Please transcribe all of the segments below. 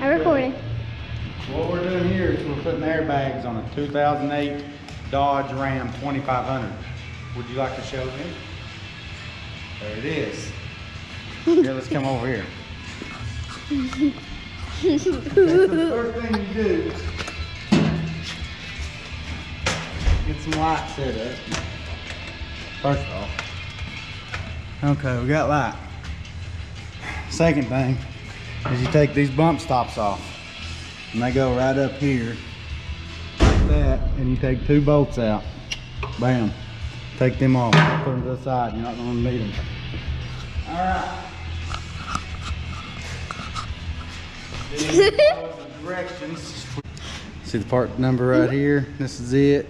I'm recording. What we're doing here is we're putting airbags on a 2008 Dodge Ram 2500. Would you like to show them? There it is. Here, let's come over here. Okay, so the first thing you do, get some lights set up. First off. Okay, we got light. Second thing is you take these bump stops off. And they go right up here, like that, and you take two bolts out. Bam. Take them off, put them to the side. You're not gonna need them. All right. Then the directions. See the part number right here? This is it.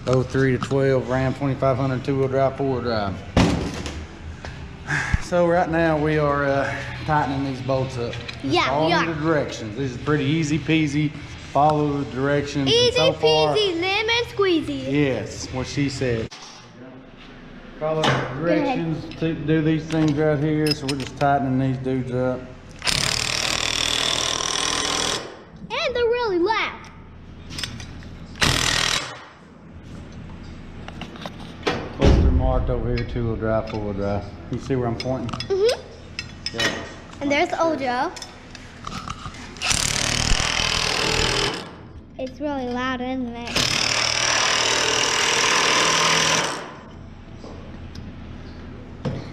03 to 12 Ram 2500 two-wheel drive, four-wheel drive. So right now we are tightening these bolts up. Yeah, we are. The directions. This is pretty easy peasy. Follow the directions. Easy so peasy, lemon squeezy. Yes, what she said. Follow the directions to do these things right here. So we're just tightening these dudes up. And they're really loud. Cluster marked over here, two-wheel drive, four-wheel drive. You see where I'm pointing? Mm-hmm. Yeah. And there's Ojo. It's really loud, isn't it?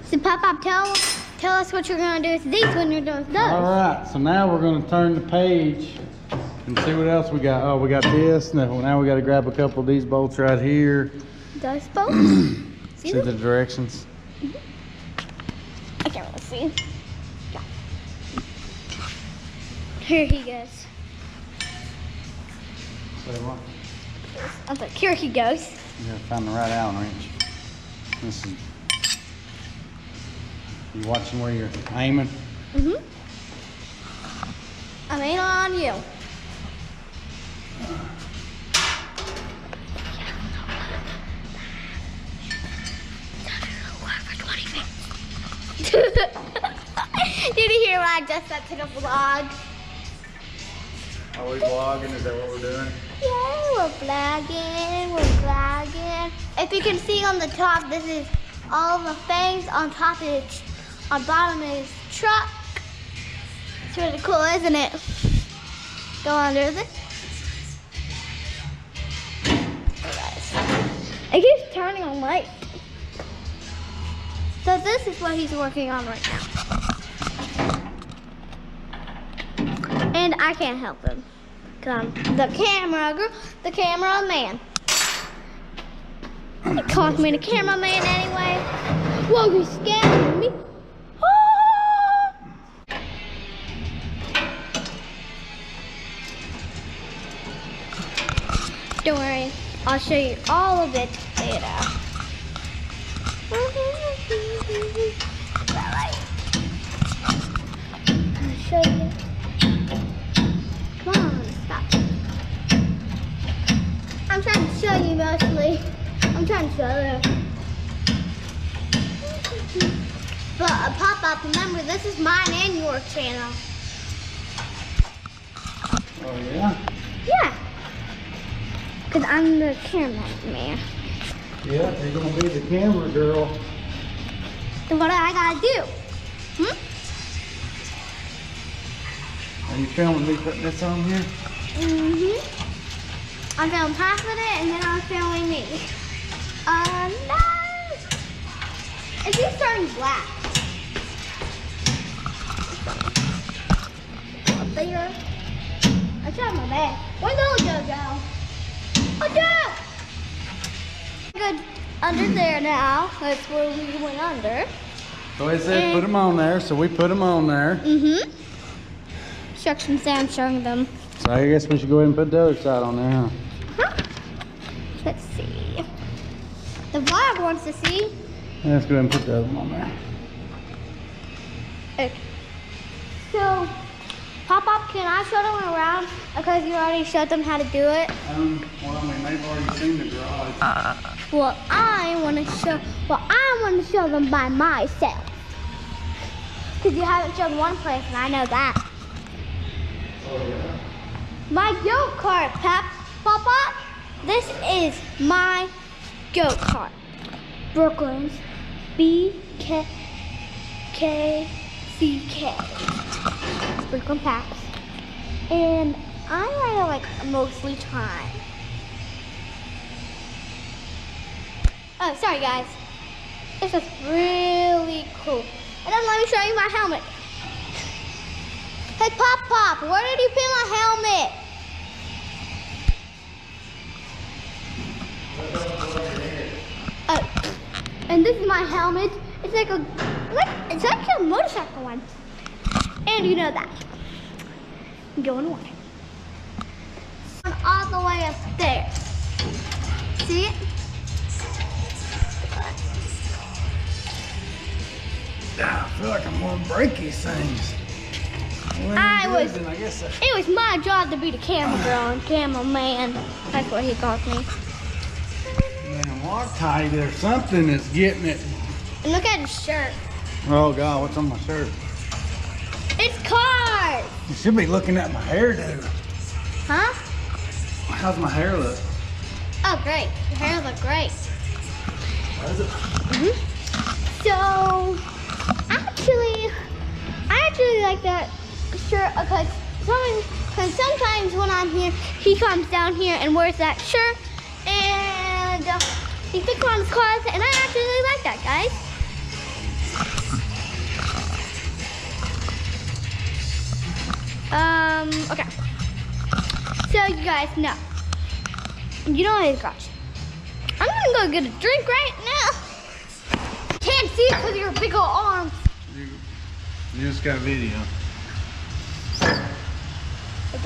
So Pop, tell us what you're gonna do with these when you're done with those. All right, so now we're gonna turn the page and see what else we got. Oh, we got this. Now we gotta grab a couple of these bolts right here. Those bolts? See the directions? Mm-hmm. I can't really see. Yeah. Here he goes. Say what? I was like, here he goes. You gotta find the right Allen wrench. This is. You watching where you're aiming? Mm-hmm. I'm aiming on you. Did you hear what I just said to the vlog? Are we vlogging? Is that what we're doing? Yeah, we're vlogging. If you can see on the top, this is all the things on top of it. On bottom is truck. It's really cool, isn't it? Go under this. It keeps turning on light. So this is what he's working on right now. And I can't help him. Cause I'm the cameraman. He calls me the cameraman anyway. Whoa, you scared me. Don't worry, I'll show you all of it later. I'll show you. Come on, stop. I'm trying to show you mostly. I'm trying to show you. But Pop-Up, remember, this is mine and your channel. Oh yeah? Yeah. Because I'm the cameraman. Yeah, you're gonna be the camera girl. Then what do I gotta do? Are you filming me putting this on here? Mm-hmm. I'm filming half of it and then I'm filming me. No! It's just turning black. Up there. I tried my best. Where's Ojo go? Ojo! Good under there now. That's where we went under. So I said put them on there, so we put them on there. Mm-hmm. Instructions there, I'm showing them. So I guess we should go ahead and put the other side on there, huh? Huh? Let's see. The vlog wants to see. Let's go ahead and put the other one on there. Okay. So, Pop-Up, can I show them around? Because you already showed them how to do it. Well, I mean, they've already seen the garage. Well, I want to show them by myself. Because you haven't shown one place, and I know that. So my go-kart, Papa. This is my go-kart. Brooklyn's BKCK. Brooklyn Paps. And I ride it like mostly time. Oh, sorry guys. It's just really cool. And then let me show you my helmet. Hey Pop, where did you put my helmet? Oh, and this is my helmet. It's like it's actually a motorcycle one. And you know that. Go in water. All the way up there. See it? I feel like I'm gonna break these things. It was my job to be the camera girl and cameraman. That's what he calls me. Man, water tight. There's something that's getting it. And look at his shirt. Oh God, what's on my shirt? It's cars. You should be looking at my hairdo. Huh? How's my hair look? Oh, great. Your hair looks great. Does it? So, I actually like that shirt because sometimes when I'm here, he comes down here and wears that shirt and he picks on his cars, and I actually like that, guys. Okay. So you guys know. You know what, gosh. I'm gonna go get a drink right now. Can't see it because of your big old arms. You just got video.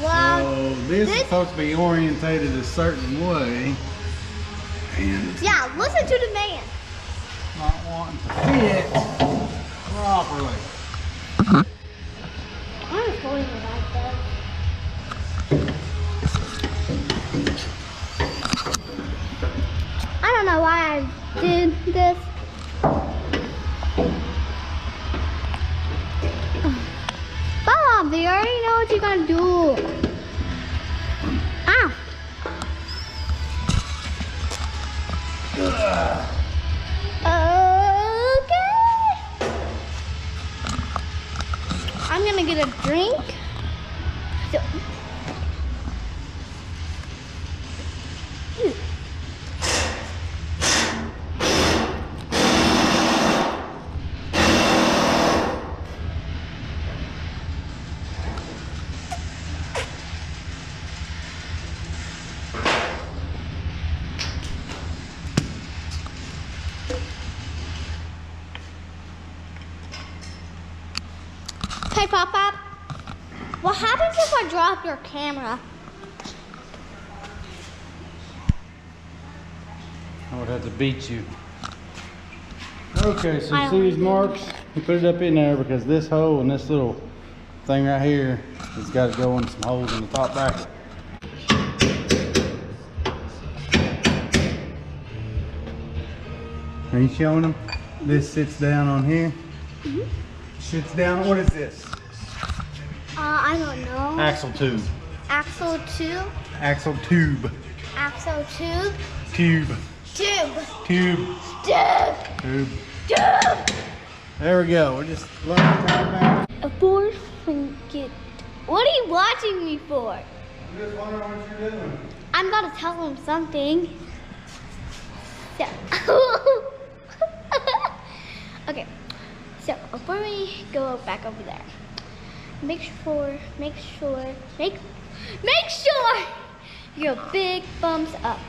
Well, So this is supposed to be orientated a certain way. And yeah, listen to the man. not wanting to fit properly. I'm just holding it like that. I don't know why I did this. Bob, they already know what you're gonna do. Ah. Okay. I'm gonna get a drink. So. Hey, Pop. What happens if I drop your camera? I would have to beat you. Okay, so I you see don't these marks? You put it up in there because this hole and this little thing right here has got to go in some holes in the top bracket. Are you showing them? This sits down on here. Sits down. What is this? I don't know. Axle tube. Axle tube. Axle tube. Axle tube. Tube. Tube. Tube. Tube. Tube. Tube. There we go. We're just learning how to. Before we get, what are you watching me for? I'm just wondering what you're doing. I'm gonna tell him something. So, okay. So before we go back over there, make sure your big thumbs up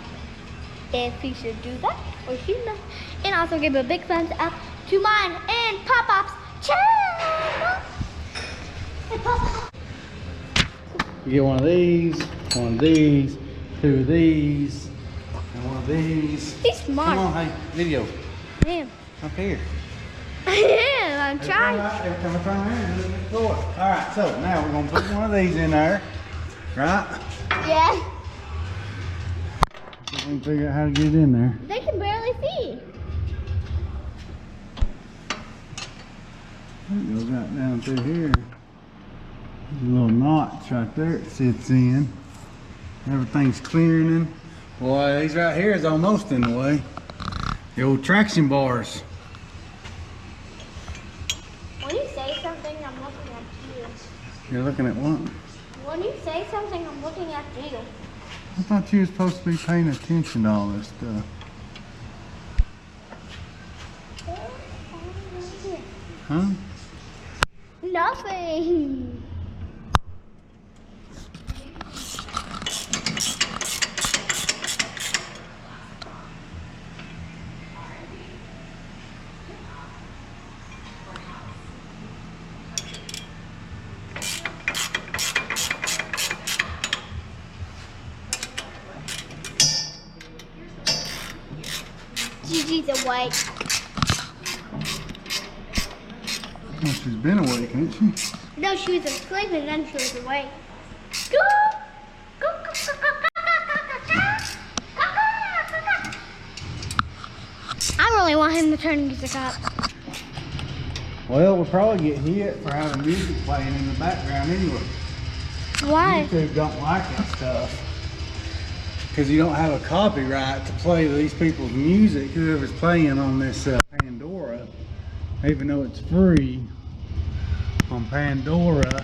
if you should do that or should not, and also give a big thumbs up to mine and Pop-Pop's channel. Hey, Pop-Pop. You get one of these, two of these, and one of these. He's smart. Come on, hey, video. Damn. Up here. I am. I'm trying. Every time I turn around, it doesn't go. All right, so now we're gonna put one of these in there, right? Yeah. We can figure out how to get it in there. They can barely see. It goes right down through here. There's a little notch right there it sits in. Everything's clearing in. Boy, these right here is almost in the way. The old traction bars. When you say something, I'm looking at you. You're looking at what? When you say something, I'm looking at you. I thought you were supposed to be paying attention to all this stuff. Huh? Nothing. Gigi's awake. Well, she's been awake, hasn't she? No, she was asleep and then she was awake. Go! Go, go, go, go, go, go, go, go, go. I really want him to turn music up. Well, we'll probably get hit for having music playing in the background anyway. Why? YouTube don't like that stuff. Because you don't have a copyright to play these people's music, whoever's playing on this Pandora, even though it's free on Pandora.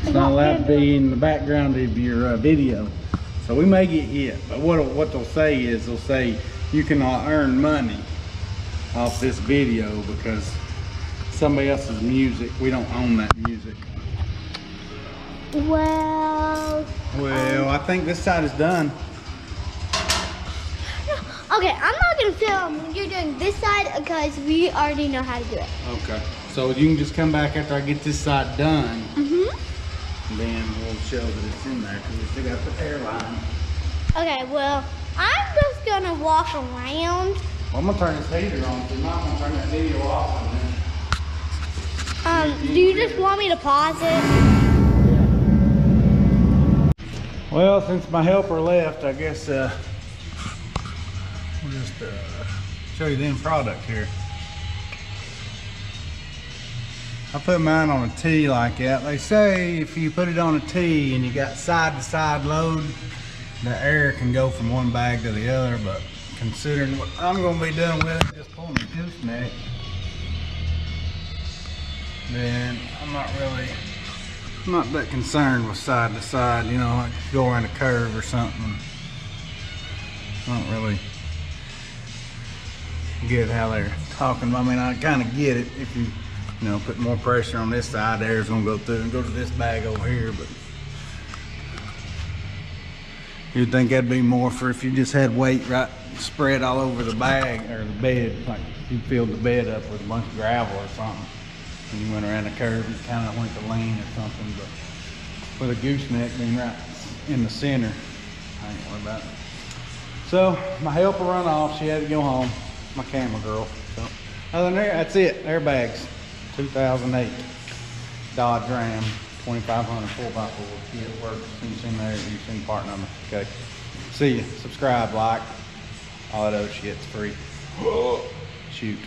It's not allowed to be in the background of your video. So we may get hit, but what they'll say is, they'll say you cannot earn money off this video because somebody else's music, we don't own that music. Well, I think this side is done. okay, I'm not gonna film when you're doing this side because we already know how to do it. Okay. So you can just come back after I get this side done. Mm-hmm. And then we'll show that it's in there because we still got the airline. Okay, well, I'm just gonna walk around. Well, I'm gonna turn this heater on, so I'm not gonna turn that video off. And then... Do you just want me to pause it? Well, since my helper left, I guess we'll just show you the end product here. I put mine on a T like that. They say if you put it on a T and you got side-to-side load, the air can go from one bag to the other, but considering what I'm going to be doing with it, just pulling the gooseneck, then I'm not that concerned with side to side, you know, like go around a curve or something. I don't really get how they're talking. I mean, I kind of get it. If you put more pressure on this side, the air's gonna go through and go to this bag over here, but you'd think that'd be more for if you just had weight right spread all over the bag or the bed, like you filled the bed up with a bunch of gravel or something. And you went around the curve and kind of went to lane or something, but with a gooseneck being right in the center, I ain't worried about it. So my helper run off, she had to go home, my camera girl. So other than that, that's it, airbags, 2008 Dodge Ram 2500 4x4, yeah, it works, you seen there, you seen part number, okay. See ya, subscribe, like, all that other shit's free. Shoot.